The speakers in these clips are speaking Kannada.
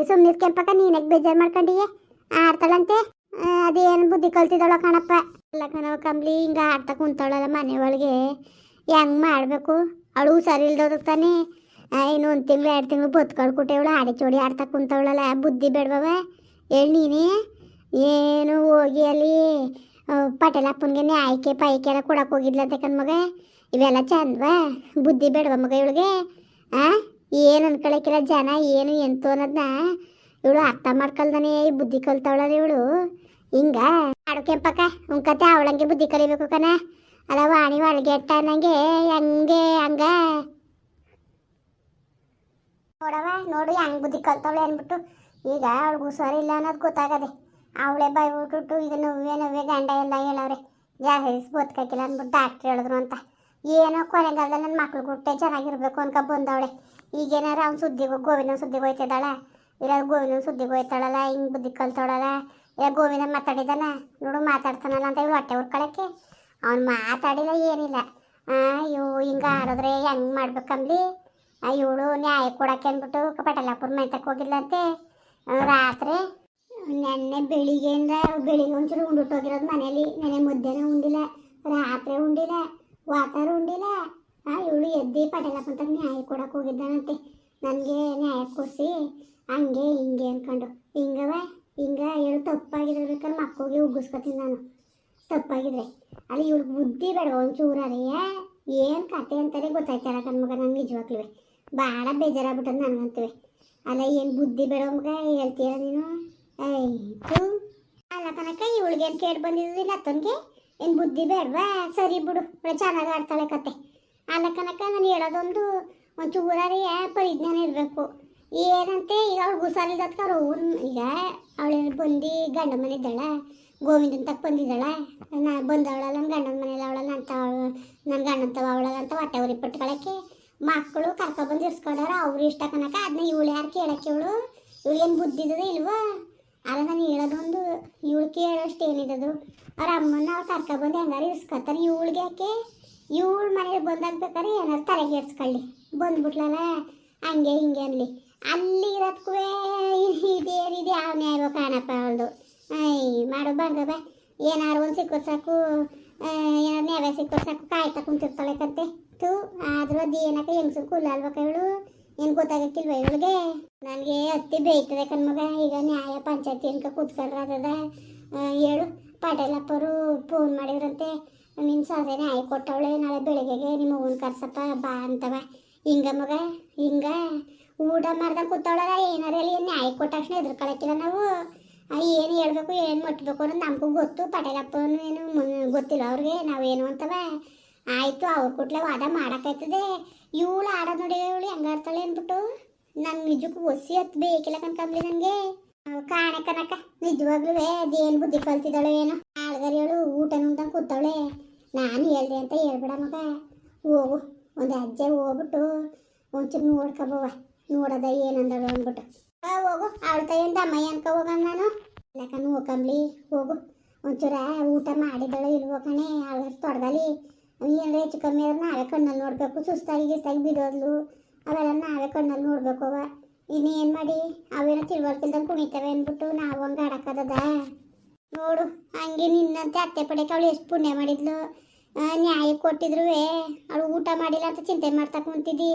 ಸುಮ್ಮನೆ ಕೆಂಪಕ್ಕ ನೀನಕ್ಕೆ ಬೇಜಾರು ಮಾಡ್ಕೊಂಡಿಯೇ ಆಡ್ತಾಳಂತೆ. ಅದೇನು ಬುದ್ಧಿ ಕಲ್ತಿದ್ದಾಳೋ ಕಣಪ್ಪ. ಎಲ್ಲ ಕಣವ ಕಂಬ್ಲಿ ಹಿಂಗೆ ಆಡ್ತಾ ಕುಂತಾಳಲ್ಲ ಮನೆ ಒಳಗೆ ಹೆಂಗೆ ಮಾಡಬೇಕು. ಅವಳು ಸರಿ ಇಲ್ದೋದಕ್ಕೆ ತಾನೇ ಇನ್ನು 1 ತಿಂಗಳು 2 ತಿಂಗಳು ಬದುಕಳು ಕುಟ್ಟೆವಳು ಆಡಿ ಚೋಡಿ ಆಡ್ತಾ ಕುಂತವಳಲ್ಲ. ಬುದ್ಧಿ ಬೇಡವ ಹೇಳಿ ನೀನೇ. ಏನು ಹೋಗಿ ಅಲ್ಲಿ ಪಟೇಲಪ್ಪನಿಗೆ ನ್ಯಾಯಕ್ಕೆ ಪೈಕೆ ಎಲ್ಲ ಕೊಡಕ್ಕೆ ಹೋಗಿದ್ಲಂತೆ ಕಣ್ಮಗ. ಇವೆಲ್ಲ ಚಂದವಾ? ಬುದ್ಧಿ ಬೇಡವ ಮಗ ಇವಳಿಗೆ? ಏನು ಅನ್ಕೊಳಕ್ಕಿಲ್ಲ ಜನ ಏನು ಎಂತು ಅನ್ನೋದನ್ನ ಇವಳು ಅರ್ಥ ಮಾಡ್ಕೊಳ್ದಾನೆ ಬುದ್ಧಿ ಕಲ್ತವಳಲ್ಲ ಇವಳು. ಹಿಂಗ ಆಡು ಕೆಂಪಕ್ಕ ಉಂಕತೆ ಅವಳಂಗೆ ಬುದ್ಧಿ ಕಲಿಬೇಕು ಕಣ. ಅಲ್ಲ ವಾಣಿ ಒಳಗೆ ಎಟ್ಟ ಅನ್ನಂಗೆ ಹಂಗೆ ಹಂಗ ನೋಡವ ನೋಡು ಹೆಂಗೆ ಬುದ್ಧಿ ಕಲ್ತವಳೆ ಅಂದ್ಬಿಟ್ಟು. ಈಗ ಅವಳಿಗೆ ಹುಷಾರಿಲ್ಲ ಅನ್ನೋದು ಗೊತ್ತಾಗದೆ ಅವಳೇ ಬೈಬಿಟ್ಟು ಈಗ ನೋವೇ ಗಂಡ ಎಲ್ಲ ಹೇಳವ್ರೆ ಜಾಸ್ತಿ ಬದುಕಾಕಿಲ್ಲ ಅಂದ್ಬಿಟ್ಟು ಡಾಕ್ಟ್ರ್ ಹೇಳಿದ್ರು ಅಂತ. ಏನೋ ಕೊನೆಗಾಲದಲ್ಲಿ ನನ್ನ ಮಕ್ಳು ಗುಟ್ಟೆ ಚೆನ್ನಾಗಿರ್ಬೇಕು ಅನ್ಕೊ ಬಂದವಳೆ. ಈಗೇನಾರು ಅವ್ನು ಸುದ್ದಿಗೆ ಗೋವಿಂದ ಸುದ್ದಿಗೆ ಹೋಯ್ತಿದ್ದಾಳ, ಇಲ್ಲ ಗೋವಿಂದ ಸುದ್ದಿಗೆ ಹೋಯ್ತಾಳಲ್ಲ, ಹಿಂಗೆ ಬುದ್ಧಿ ಕಲ್ತಾಳಲ್ಲ. ಇಲ್ಲ ಗೋವಿಂದ ಮಾತಾಡಿದಾನ ನೋಡು ಮಾತಾಡ್ತಾನಲ್ಲ ಅಂತ ಇವಳು ಹೊಟ್ಟೆ ಉರ್ಕೊಳಕ್ಕೆ. ಅವ್ನು ಮಾತಾಡಿಲ್ಲ ಏನಿಲ್ಲ. ಇವು ಹಿಂಗೆ ಆಡಿದ್ರೆ ಹೆಂಗೆ ಮಾಡ್ಬೇಕಂಬ್ಲಿ. ಇವಳು ನ್ಯಾಯ ಕೊಡಕ್ಕೆ ಅಂದ್ಬಿಟ್ಟು ಪಟೇಲಪ್ಪನ ಮೈತಕ್ಕೆ ಹೋಗಿಲ್ಲಂತೆ ರಾತ್ರಿ. ನೆನ್ನೆ ಬೆಳಿಗ್ಗೆಯಿಂದ ಒಂಚೂರು ಉಂಡುಟ್ಟೋಗಿರೋದು ಮನೇಲಿ. ನೆನೆ ಮುದ್ದೆನ ಉಂಡಿಲ್ಲ, ರಾತ್ರಿ ಉಂಡಿಲ್ಲ, ವಾತಾರು ಉಂಡಿಲ್ಲ. ಇವಳು ಎದ್ದು ಪಟೇಲಪ್ಪಂತ ನ್ಯಾಯ ಕೊಡಕ್ಕೆ ಹೋಗಿದ್ದಾನಂತೆ. ನನಗೆ ನ್ಯಾಯ ಕೊಡಿಸಿ ಹಂಗೆ ಹಿಂಗೆ ಅಂದ್ಕೊಂಡು ಹಿಂಗವ ಹೇಳು ತಪ್ಪಾಗಿರ್ಬೇಕಾದ್ರೆ ಮಕ್ಕಳಿಗೆ ಉಗ್ಗಿಸ್ಕೊತೀನಿ ನಾನು ತಪ್ಪಾಗಿದ್ರೆ. ಅಲ್ಲಿ ಇವಳಿಗೆ ಬುದ್ಧಿ ಬೇಡ ಒಂಚೂರೇ. ಏನು ಕತೆ ಅಂತಾನೆ ಗೊತ್ತಾಯ್ತಾರ ಕಣ್ಮಗ. ನಂಗೆ ನಿಜವಾಗ್ಲೂ ಭಾಳ ಬೇಜಾರಾಗ್ಬಿಟ್ಟದು ನನಗಂತೀವಿ. ಅಲ್ಲ ಏನು ಬುದ್ಧಿ ಬೇಡ ಮಗ ಹೇಳ್ತೀರ ನೀನು? ಆಯ್ತು ಅಲ್ಲ ಕನಕ ಇವಳಿಗೇನು ಕೇಳಿ ಬಂದಿದ್ದಿಲ್ಲ ಅತ್ತನಿಗೆ ಏನು ಬುದ್ಧಿ ಬೇಡವಾ? ಸರಿ ಬಿಡು ಚೆನ್ನಾಗಿ ಆಡ್ತಾಳೆ ಕತೆ. ಅಲ್ಲ ಕನಕ ನಾನು ಹೇಳೋದೊಂದು ಒಂಚೂರೇ ಪರಿಜ್ಞಾನ ಇರಬೇಕು. ಏನಂತೆ ಈಗ ಅವಳು ಹುಷಾರಿದ್ದಕ್ಕೆ ಅವ್ರು ಈಗ ಅವಳೇನು ಬಂದು ಗಂಡ ಮನೆ ಇದ್ದಾಳ, ಗೋವಿಂದನ್ ತಕ್ಕ ಬಂದಿದ್ದಾಳ. ಬಂದವಳಲ್ಲ ನನ್ನ ಗಂಡನ ಮನೇಲಿ ಅವಳಲ್ಲ ಅಂತ ನನ್ನ ಗಂಡಂತವ ಅವಳಲ್ಲ ಅಂತ ಹೊಟ್ಟೆ ಉರಿ ಪಟ್ಕೊಳಕ್ಕೆ ಮಕ್ಕಳು ಕರ್ಕೊಬಂದು ಇರ್ಸ್ಕೊಂಡಾರ ಅವ್ರು ಇಷ್ಟ ಕನಕ. ಅದನ್ನ ಇವಳು ಯಾರು ಕೇಳಕ್ಕೆ ಇವಳು ಏನು ಬುದ್ಧಿ ಇದ್ದದ ಇಲ್ವಾ? ಅಲ್ಲ ನಾನು ಹೇಳೋದೊಂದು ಇವಳು ಕೇಳೋಷ್ಟು ಏನಿದ್ದದು. ಅವ್ರ ಅಮ್ಮನ ಅವ್ರು ಕರ್ಕೊಬಂದು ಹೆಂಗಾರು ಇರ್ಸ್ಕೊತಾರೆ. ಇವಳಿಗೆ ಯಾಕೆ ಇವಳು ಮನೇಲಿ ಬಂದಾಗ್ಬೇಕಾದ್ರೆ ಏನಾದ್ರು ತಲೆಗೆ ಇಡ್ಸ್ಕೊಳ್ಳಿ ಬಂದ್ಬಿಟ್ಲಲ್ಲ ಹಂಗೆ ಹಿಂಗೆ ಅನ್ಲಿ. ಅಲ್ಲಿ ಇರೋದಕ್ಕೂ ಇದೇನಿದೆ ಯಾವ ನ್ಯಾಯ ಕಾಣಪ್ಪ ಅವಳದು. ಮಾಡೋ ಬಂದವ ಏನಾರು ಒಂದು ಸಿಕ್ಕೋದು ಸಾಕು, ಏನಾರು ನ್ಯಾಯ ಸಿಕ್ಕೋದು ಸಾಕು ಕಾಯ್ತಾ ಕುಂತಿರ್ತಾಳೆ ಕತೆ. ಆದ್ರೂ ಅದು ಏನಕ್ಕ ಹೆಂಗ್ಸು ಕುಲ್ಲ ಅಲ್ವಕ್ಕ ಇವಳು? ಏನು ಗೊತ್ತಾಗಕ್ಕಿಲ್ವ ಇವಳಿಗೆ? ನನಗೆ ಅತ್ತಿ ಬೇಯ್ತದೆ ಕಣ್ಮಗ. ಈಗ ನ್ಯಾಯ ಪಂಚಾಯತಿ ಅನ್ಕ ಕೂತ್ಕೊಂಡ್ರೆ ಅದದ ಹೇಳು. ಪಟೇಲಪ್ಪರು ಫೋನ್ ಮಾಡಿದ್ರಂತೆ ನಿನ್ನ ಸೊಸೆ ನ್ಯಾಯ ಕೊಟ್ಟವಳೆ ನಾಳೆ ಬೆಳಿಗ್ಗೆಗೆ ನಿಮ್ಮ ಮಗನ ಕರ್ಸಪ್ಪ ಬಾ ಅಂತವ. ಹಿಂಗ ಮಗ ಹಿಂಗ ಊಟ ಮಾಡ್ದಂಗೆ ಕೂತವಳಲ್ಲ. ಏನಾರು ಹೇಳಿ ನ್ಯಾಯ ಕೊಟ್ಟ ತಕ್ಷಣ ಎದುರ್ಕೊಳಕ್ಕಿಲ್ಲ ನಾವು. ಏನು ಹೇಳ್ಬೇಕು ಏನು ಮುಟ್ಬೇಕು ಅನ್ನೋದು ನಮಗೂ ಗೊತ್ತು. ಪಟೇಲಪ್ಪನು ಏನು ಗೊತ್ತಿಲ್ಲ ಅವ್ರಿಗೆ ನಾವೇನು ಅಂತವ. ಆಯಿತು ಅವ್ರ ಕೂಟ್ಲೆ ವಾದ ಮಾಡೋಕ್ಕಾಯ್ತದೆ. ಇವಳು ಆಡೋದು ನೋಡಿ ಇವಳು ಹೆಂಗೆ ಆಡ್ತಾಳೆ ಅಂದ್ಬಿಟ್ಟು ನನ್ನ ನಿಜಕ್ಕೂ ಒಸಿ ಹತ್ತು ಬೇಕಿಲ್ಲ ಕನ್ಕಂಬ್ಲಿ ನನಗೆ. ಕಾಣೆ ಕನಕ ನಿಜವಾಗ್ಲೂ ಅದೇನು ಬುದ್ಧಿ ಕಲ್ತಿದ್ದಾಳೆ ಏನೋ. ಆಳ್ಗರಿ ಅವಳು ಊಟ ನುಂಗ್ದಂಗೆ ಕೂತವಳೆ. ನಾನು ಹೇಳ್ದೆ ಅಂತ ಹೇಳ್ಬೇಡ ಮಗ. ಹೋಗು ಒಂದು ಅಜ್ಜೆ ಹೋಗ್ಬಿಟ್ಟು ಒಂಚೂರು ನೋಡ್ಕೊಬವ ನೋಡೋದ ಏನಂದಳು ಅಂದ್ಬಿಟ್ಟು ಹೋಗು. ಆಳ್ತಾ ಏನು ದಮ್ಮಯ್ಯ ಅನ್ಕೊ ಹೋಗಣ ನಾನು ಯಾಕ ನೋಕಂಬ್ಲಿ ಹೋಗು. ಒಂಚೂರ ಊಟ ಮಾಡಿದಳು ಇಲ್ವೋ ಕಣೆ ಆಳ್ಗಾರ ತೊಡ್ದಲ್ಲಿ ಏನಾರ ಹೆಚ್ಚು ಕಮ್ಮಿ ಆದ್ರೆ ನಾವೇ ಕಣ್ಣಲ್ಲಿ ನೋಡಬೇಕು. ಸುಸ್ತಾಗಿ ಗಿಸ್ತಾಗಿ ಬಿಡೋದ್ಲು ಅವೆಲ್ಲ ನಾವೇ ಕಣ್ಣಲ್ಲಿ ನೋಡ್ಬೇಕು. ಅವ ಇನ್ನೇನು ಮಾಡಿ ಅವೇನೋ ತಿಳುವಳ್ಕಿಲ್ದಂಗೆ ಕುಣಿತವೆ ಅಂದ್ಬಿಟ್ಟು ನಾವು ಹಂಗೆ ಆಡಕ್ಕದ ನೋಡು. ಹಂಗೆ ನಿನ್ನಂತೆ ಅತ್ತೆ ಪಡೆಯಕ್ಕೆ ಅವಳು ಎಷ್ಟು ಪುಣ್ಯ ಮಾಡಿದ್ಲು. ನ್ಯಾಯ ಕೊಟ್ಟಿದ್ರು ಅವಳು ಊಟ ಮಾಡಿಲ್ಲ ಅಂತ ಚಿಂತೆ ಮಾಡ್ತಾ ಕುಂತಿದ್ದಿ.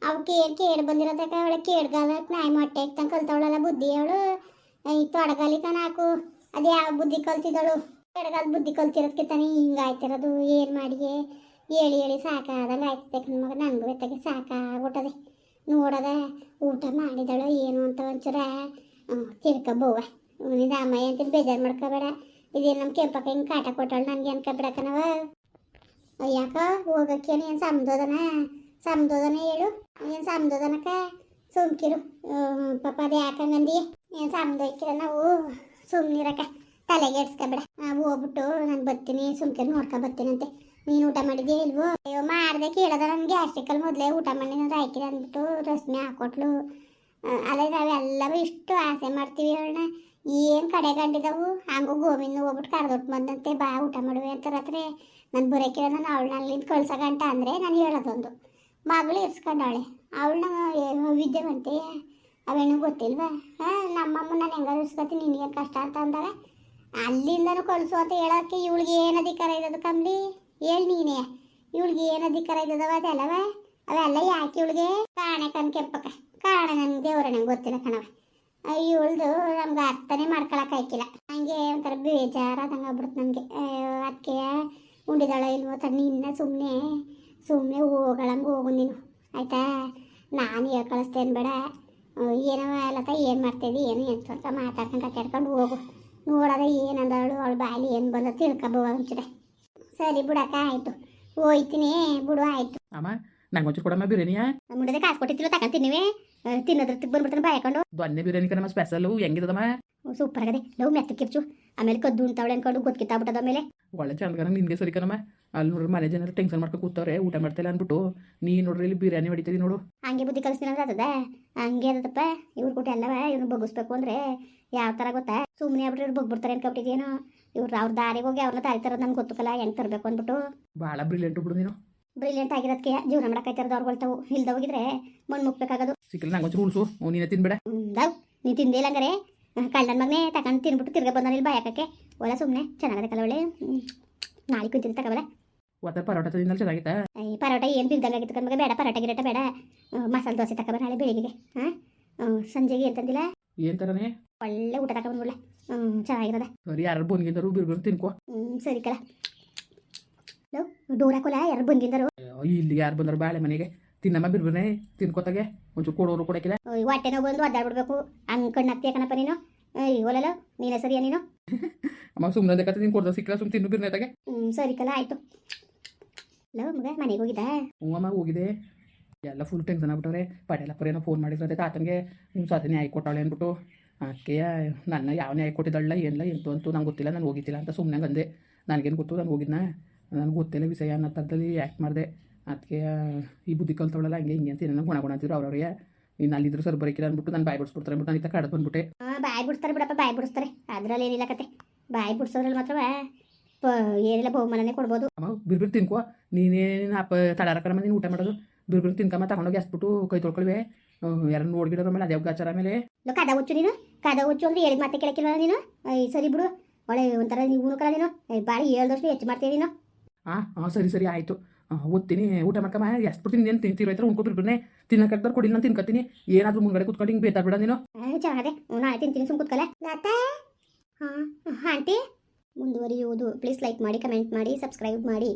ಅವಳು ಕೇಳಿ ಬಂದಿರೋದಕ್ಕ ಅವಳ ಕೇಳ್ಗಾಲಕ್ಕೆ ನ್ಯಾಯ ಮೊಟ್ಟೆ ಇಕ್ತಂಗೆ ಕಲ್ತವಳಲ್ಲ ಬುದ್ಧಿ ಅವಳು. ಈ ತೊಡಗಾಲಿ ತಾನ ಹಾಕು ಅದು ಯಾವ ಬುದ್ಧಿ ಕಲ್ತಿದ್ದಳು? ಎಡಗಾಲ ಬುದ್ಧಿ ಕಲ್ತಿರೋದಕ್ಕೆ ತಾನೇ ಹಿಂಗೆ ಆಯ್ತಿರೋದು. ಏನು ಮಾಡಿ ಹೇಳಿ ಸಾಕಾದಂಗೆ ಆಯ್ತದೆ ಕಣ್ಮಗ. ನನಗೂ ಬೆತ್ತಗೆ ಸಾಕಾಗ್ಬಿಟ್ಟದೆ ನೋಡೋದ. ಊಟ ಮಾಡಿದಳು ಏನು ಅಂತ ಒಂಚೂರ ತಿಳ್ಕೊಬೋವ. ನಿಂದ ಅಮ್ಮಯ್ಯ ಅಂತ ಬೇಜಾರು ಮಾಡ್ಕೋಬೇಡ. ಇದೇನು ನಮ್ಮ ಕೆಂಪಕ್ಕ ಹಿಂಗೆ ಕಾಟ ಕೊಟ್ಟಳು ನನಗೆ ಅನ್ಕೊಬಿಡಕ್ಕನವ. ಯಾಕ ಹೋಗಕ್ಕೆ ಏನು ಸಮದೋದನ ಹೇಳು. ಏನು ಸಮದೋದನಕ್ಕ ಸುಮ್ಕಿರು ಪಾಪ. ಅದು ಯಾಕಂಗಂದಿ ಏನು ಸಮದೋಯ್ಕಿರ ನಾವು ಸುಮ್ಮನಿರಕ್ಕ ತಲೆಗೆ ಎಡ್ಸ್ಕೊಬೇಡ. ಹೋಗ್ಬಿಟ್ಟು ನಾನು ಬರ್ತೀನಿ ಸುಮ್ಕಿರು ನೋಡ್ಕೊ ಬರ್ತೀನಂತೆ. ನೀನು ಊಟ ಮಾಡಿದ್ಯಾ ಇಲ್ವೋ? ಅಯ್ಯೋ ಮಾಡಿದೆ ಕೇಳೋದ. ನನಗೆ ಗ್ಯಾಸ್ಟ್ರಿಕಲ್ಲಿ ಮೊದಲೇ ಊಟ ಮಾಡಿ ನಾನು ರಾಯ್ಕಿರ ಅಂದ್ಬಿಟ್ಟು ರಶ್ಮಿ ಹಾಕೊಟ್ಲು. ಅಲ್ಲ ನಾವೆಲ್ಲವೂ ಇಷ್ಟು ಆಸೆ ಮಾಡ್ತೀವಿ ಹೇಳೋಣ. ಏನು ಕಡೆ ಗಂಡಿದವು ಹಂಗೂ ಗೋವಿಂದ ಹೋಗ್ಬಿಟ್ಟು ಕರೆದೊಟ್ಟು ಬಂದಂತೆ ಬಾ ಊಟ ಮಾಡುವೆ ಅಂತ ರಾತ್ರಿ ನಾನು ಬರೋಕ್ಕಿರ. ನಾನು ಅವಳನ್ನ ಕಳ್ಸೋಗಂಟ ಅಂದರೆ ನಾನು ಹೇಳೋದೊಂದು ಮಗಳು ಇರ್ಸ್ಕೊಂಡವಳೆ. ಅವಳನ್ನ ವಿದ್ಯಾವಂತೆ ಅವೇನು ಗೊತ್ತಿಲ್ವಾ? ಹಾಂ, ನಮ್ಮಮ್ಮ ನಾನು ಹೆಂಗಾರು ಇಸ್ಕೊತೀನಿ, ನಿನಗೇನು ಕಷ್ಟ ಅಂತ ಅಂದಾಗ ಅಲ್ಲಿಂದನೂ ಕಳಿಸು ಅಂತ ಹೇಳೋಕ್ಕೆ ಇವಳಿಗೆ ಏನು ಅಧಿಕಾರ ಇದ್ದದು ಕಮ್ಲಿ? ಹೇಳಿ ನೀನೇ, ಇವಳಿಗೆ ಏನು ಅಧಿಕಾರ ಇದ್ದದವ ಅದೆಲ್ಲವ? ಅವೆಲ್ಲ ಯಾಕೆ ಇವಳಿಗೆ? ಕಾಣೆ ಕಣ್ ಕೆಂಪಕ್ಕ, ಕಾಣೆ ನನಗೆ ದೇವ್ರ ನಂಗೆ ಗೊತ್ತಿಲ್ಲ ಕಣವ. ಇವಳ್ದು ನಮ್ಗೆ ಅರ್ಥನೇ ಮಾಡ್ಕೊಳಕ್ಕಾಯ್ಕಿಲ್ಲ. ಹಂಗೆ ಒಂಥರ ಬೇಜಾರಾದಂಗೆ ಆಗ್ಬಿಡುತ್ತೆ ನನಗೆ. ಅದಕ್ಕೆ ಉಂಡಿದಾಳ ಇಲ್ವೋ ತಣ್ಣಿ ಇನ್ನ ಸುಮ್ಮನೆ ಸುಮ್ಮನೆ ಹೋಗಳಂಗೆ ಹೋಗು ನೀನು, ಆಯಿತಾ? ನಾನು ಹೇಳಿ ಕಳಿಸ್ತೇನೆ ಬೇಡ. ಏನೋ ಅಲ್ಲತ್ತ ಏನು ಮಾಡ್ತಾಯಿದ್ದಿ ಏನು ಎಂತ ಅಂತ ಮಾತಾಡ್ಕೊಂಡು ಕಟ್ಟಾಡ್ಕೊಂಡು ಹೋಗು. ನೋಡೋದ ಏನಂದವಳು ಅವಳು ಬಾಯಲ್ಲಿ ಏನು ಬಂದ ತಿಳ್ಕೊಬೋ ಒಂಚೂರೆ. ಸರಿ ಬಿಡಕ್ಕ, ಆಯಿತು ಹೋಯ್ತೀನಿ ಬಿಡು, ಆಯಿತು. ಅಮ್ಮ ನಂಗೆ ಒಂಚೂರು ಕೊಡಮ್ಮ ಬಿರಿಯಾನಿಯ. ಮುಂದೆ ಕಾಸು ಕೊಟ್ಟಿದ್ರು ತಗೊಂತೀನಿವೆ, ತಿನ್ನೋದ್ರ ಬಂದ್ಬಿಡ್ತಾನೆ ಬಾಯಕೊಂಡು. ದೊನ್ನೆ ಬಿರಿಯಾನಿ ಕಣಮ್ಮ ಸ್ಪೆಷಲು, ಹೆಂಗಿದಮ್ಮ? ಸೂಪರ್ ಆಗದೆ, ಲವ್ ಮೆತ್ತಕ್ಕಿರ್ಚು. ಆಮೇಲೆ ಕದ್ದು ಉಣ್ತಾವಳೆ ಅನ್ಕೊಂಡು ಗೊತ್ತಿತ್ತಾಗ್ಬಿಟ್ಟದ ಮೇಲೆ ಒಳ್ಳೆ ಚಂದ್ಗನ ನಿನಗೆ ಸರಿ ಕಣಮ್ಮ. ಅಲ್ಲಿ ನೋಡ್ರಿ ಮನೆ ಜನರು ಟೆನ್ಷನ್ ಮಾಡ್ಕೊಂಡು ಕೂತವ್ರೆ, ಊಟ ಮಾಡ್ತಾಯಿಲ್ಲ ಅಂದ್ಬಿಟ್ಟು ನೀ ನೋಡ್ರಿ ಇಲ್ಲಿ ಬಿರಿಯಾನಿ ಹೊಡಿತೀರಿ ನೋಡು. ಹಂಗೆ ಬುದ್ಧಿ ಕಲಿಸ್ತೀನಿ ಅಂದ್ರೆ ಆತದ? ಹಂಗೆ ಇರತ್ತಪ್ಪ ಇವ್ರು ಕೊಟ್ಟು ಎಲ್ಲವ. ಇವ್ರನ್ನ ಬಗ್ಗಿಸ್ಬೇಕು ಅಂದರೆ ಯಾವ ಥರ ಗೊತ್ತಾ? ಸುಮ್ಮನೆ ಆಗ್ಬಿಟ್ರೆ ಇವ್ರು ಬಗ್ಬಿಡ್ತಾರೆ ಅನ್ಕೊಬಿಟ್ಟಿದೇನೋ. ಇವ್ರು ಅವ್ರ ದಾರಿಗೆ ಹೋಗಿ ಅವ್ರನ್ನ ತಾರಿ ತರೋದು ನಮ್ಗೆ ಗೊತ್ತಲ್ಲ, ಹೆಂಗೆ ತರಬೇಕು ಅಂದ್ಬಿಟ್ಟು. ಭಾಳ ಬ್ರಿಲಿಯಂಟು ಬಿಡು ನೀನು. ಬ್ರಿಲಿಯಂಟ್ ಆಗಿರೋದಕ್ಕೆ ಜೀವನ ಮಾಡೋಕ್ಕಾಯ್ತಾರದು ಅವ್ರುಗಳ್ತಾವು. ಇಲ್ದ ಹೋಗಿದ್ರೆ ಮಣ್ಣು ಮುಕ್ಬೇಕಾಗೋದು. ಸಿಕ್ಕಲ್ಲ ನಂಗೆ ಒಂಚೂರು ಉಳಿಸು, ನೀನೇ ತಿನ್ಬೇಡ. ದವ್ ನೀ ತಿಂದೇ ಇಲ್ಲ ಹಂಗಾರೆ? ಕಳ್ಳನ ಮಗನೇ ತಗೊಂಡು ತಿನ್ಬಿಟ್ಟು ತಿರ್ಗ ಬಂದ ಇಲ್ಲಿ ಬಾಯಕಕ್ಕೆ ಒಲ ಸುಮ್ಮನೆ ಚೆನ್ನಾಗದಕ್ಕಲ್ಲ ಒಳ್ಳೆ. ನಾಳೆ ಕುಂತಿದ್ದು ತಗೋಬಲ್ಲ. ಒತ್ತರ ಪರೋಟ ತಿಂದಲ್ಲಿ ಚೆನ್ನಾಗಿತ್ತಾ? ಈ ಪರೋಟ ಏನು ಬಿದ್ದಂಗಾಗಿತ್ತು ಕಣ್ಮಗೆ, ಬೇಡ ಪರೋಟ ಗಿರೋಟ ಬೇಡ. ಮಸಾಲೆ ದೋಸೆ ತಗೋಬ ನಾಳೆ ಬೆಳಿಗ್ಗೆ. ಸಂಜೆಗೆ ಏನು ತಂದಿಲ್ಲ? ಏನು ಥರನೇ ಒಳ್ಳೆ ಊಟ ತಗೊಂಡ್ಬಿಡ್ಲೆ. ಚೆನ್ನಾಗಿರೋದ. ಸರಿ, ಯಾರು ಬಂದ್ಗಿಂದರು ಬಿರ್ಬಿರು ತಿನ್ಕೋ. ಸರಿ ಕಲ. ಡೋರ್ ಹಾಕೋಲ್ಲ, ಯಾರು ಬಂದಿಂದರು? ಇಲ್ಲಿ ಯಾರು ಬಂದರು ಬಾಳೆ ಮನೆಗೆ? ತಿನ್ನಮ್ಮ ಬಿರ್ಬಿರ್ನೆ ತಿನ್ಕೋತಾಗೆ ಒಂಚೂರು ಕೊಡೋರು ಕೊಡಕ್ಕಿಲ್ಲ. ಹೊಟ್ಟೆ ನೋವು ಬಂದು ಅಡ್ಡಾಡ್ಬಿಡ್ಬೇಕು ಹಂಗೆ ಕಣ್ಣು ಹಾಕ್ತೀಯ ಕಣಪ್ಪ ನೀನು. ಓಲಲ್ಲ ನೀನೇ ಸರಿಯಾ ನೀನು? ಅಮ್ಮ ಸುಮ್ಮನೆ ಕತೆ ನೀನು ಕೊಡ್ದ ಸಿಕ್ಕಲ್ಲ, ಸುಮ್ಮನೆ ತಿನ್ನು ಬಿರ್ನೆತಾಗೆ. ಸರಿ ಕಲ, ಆಯಿತು. ಲವ್ ಮಗ ಮನೆಗೆ ಹೋಗಿದ್ದ? ಹ್ಞೂ ಅಮ್ಮ ಹೋಗಿದೆ. ಎಲ್ಲ ಫುಲ್ ಟೆನ್ಷನ್ ಆಗ್ಬಿಟ್ಟವ್ರೆ. ಪಡೆಯಲ್ಲಪ್ಪರೇನೋ ಫೋನ್ ಮಾಡಿದ್ರೆ ತಾತನಿಗೆ ನಿಮ್ಮ ಸಾಧನೆ ನ್ಯಾಯ ಕೊಟ್ಟಾಳೆ ಅಂದ್ಬಿಟ್ಟು. ಅದಕ್ಕೆ ನನ್ನ ಯಾವ ನ್ಯಾಯ ಕೊಟ್ಟಿದ್ದಲ್ಲ ಏನಿಲ್ಲ ಎಂತು ಅಂತೂ ನಂಗೆ ಗೊತ್ತಿಲ್ಲ, ನಾನು ಹೋಗಿದ್ದಿಲ್ಲ ಅಂತ ಸುಮ್ಮನೆ ಅಂದೆ. ನನಗೇನು ಗೊತ್ತು, ನಾನು ಹೋಗಿದ್ನ, ನನಗೆ ಗೊತ್ತಿಲ್ಲ ವಿಷಯ ಅನ್ನೋ ಥರದಲ್ಲಿ ಆ್ಯಕ್ಟ್ ಮಾಡಿದೆ. ಅದಕ್ಕೆ ಈ ಬುದ್ಧಿ ಕಲ್ತವಳಲ್ಲ ಹಂಗೆ ಹಿಂಗೆ ಅಂತ ಏನೇನೋ ಗುಣ ಅಂತಿದ್ರು ಅವ್ರವ್ರಿಗೆ. ನೀನು ಅಲ್ಲಿದ್ರು ಸರ್ ಬರೋಕಿಲ್ಲ ಅಂದ್ಬಿಟ್ಟು ನಾನು ಬಾಯಿ ಬಿಡಿಸ್ಬಿಡ್ತಾರೆ ಅಂದ್ಬಿಟ್ಟು ನಾನು ಈ ಕಡೆ ಬಂದ್ಬಿಟ್ಟೆ. ಬಾಯಿ ಬಿಡಿಸ್ತಾರೆ ಬಿಡಪ್ಪ, ಬಾಯಿ ಬಿಡಿಸ್ತಾರೆ, ಅದ್ರಲ್ಲಿ ಏನಿಲ್ಲ ಕತೆ. ಬಾಯಿ ಬಿಡಿಸೋದ್ರಲ್ಲಿ ಮಾತ್ರ ಏನಿಲ್ಲ ಬಹುಮಾನನೇ ಕೊಡ್ಬೋದು. ಅಮ್ಮ ಬಿರ್ಬಿರು ತಿನ್ಕೋ, ನೀನೇನು ಅಪ್ಪ ತಡಾರಕರಮ್ಮ ನೀನು ಊಟ ಮಾಡೋದು. ಬಿರ್ಬಿರು ತಿನ್ಕಮ್ಮ ತಗೊಂಡೋಗಿ ಹಸ್ಬಿಟ್ಟು ಕೈ ತೊಳ್ಕೊಳ್ವೆ. ಯಾರನ್ನು ನೋಡ್ಗಿಡೋರ ಮೇಲೆ ಅದೇ ಗಾಚಾರ ಮೇಲೆ ಕದ ಹುಚ್ಚು ನೀನು. ಕದ ಹುಚ್ಚು ಅಂದ್ರೆ ಹೇಳಿದ ಮತ್ತೆ ಕೇಳಕ್ಕಿಲ್ಲ ನೀನು. ಸರಿ ಬಿಡು, ಒಳ್ಳೆ ಒಂಥರ ನೀವು ಕಲ ನೀನು. ಬಾಳಿ 7 ವರ್ಷ ಹೆಚ್ಚು ಮಾಡ್ತೀಯ ನೀನು. ಹಾಂ ಸರಿ ಸರಿ ಆಯಿತು, ಓದ್ತೀನಿ. ಊಟ ಮಾಡ್ಕಮ್ಮ ಎಸ್ಬಿಡ್ತೀನಿ, ಏನು ತಿಂತಿರೋಯ್ತಾರೆ ಉಣ್ಕೊಬಿರ್ಬಿರ್ನೆ. ತಿನ್ನಕ್ಕಾಗ್ದಾರೆ ಕೊಡಿ, ನಾನು ತಿನ್ಕತ್ತೀನಿ. ಏನಾದರೂ ಮುಂದ್ಗಡೆ ಕೂತ್ಕೊಂಡು ಹಿಂಗೆ ಬೇತಾಡ್ಬಿಡ ನೀನು. ಚೆನ್ನಾಗದೆ, ನಾಳೆ ತಿಂತೀನಿ, ಸುಮ್ ಕೂತ್ಕಲ್ಲ. ಲಾತಾ ಆಂಟಿ ಮುಂದುವರಿಯುವುದು. ಪ್ಲೀಸ್ ಲೈಕ್ ಮಾಡಿ, ಕಮೆಂಟ್ ಮಾಡಿ, ಸಬ್ಸ್ಕ್ರೈಬ್ ಮಾಡಿ.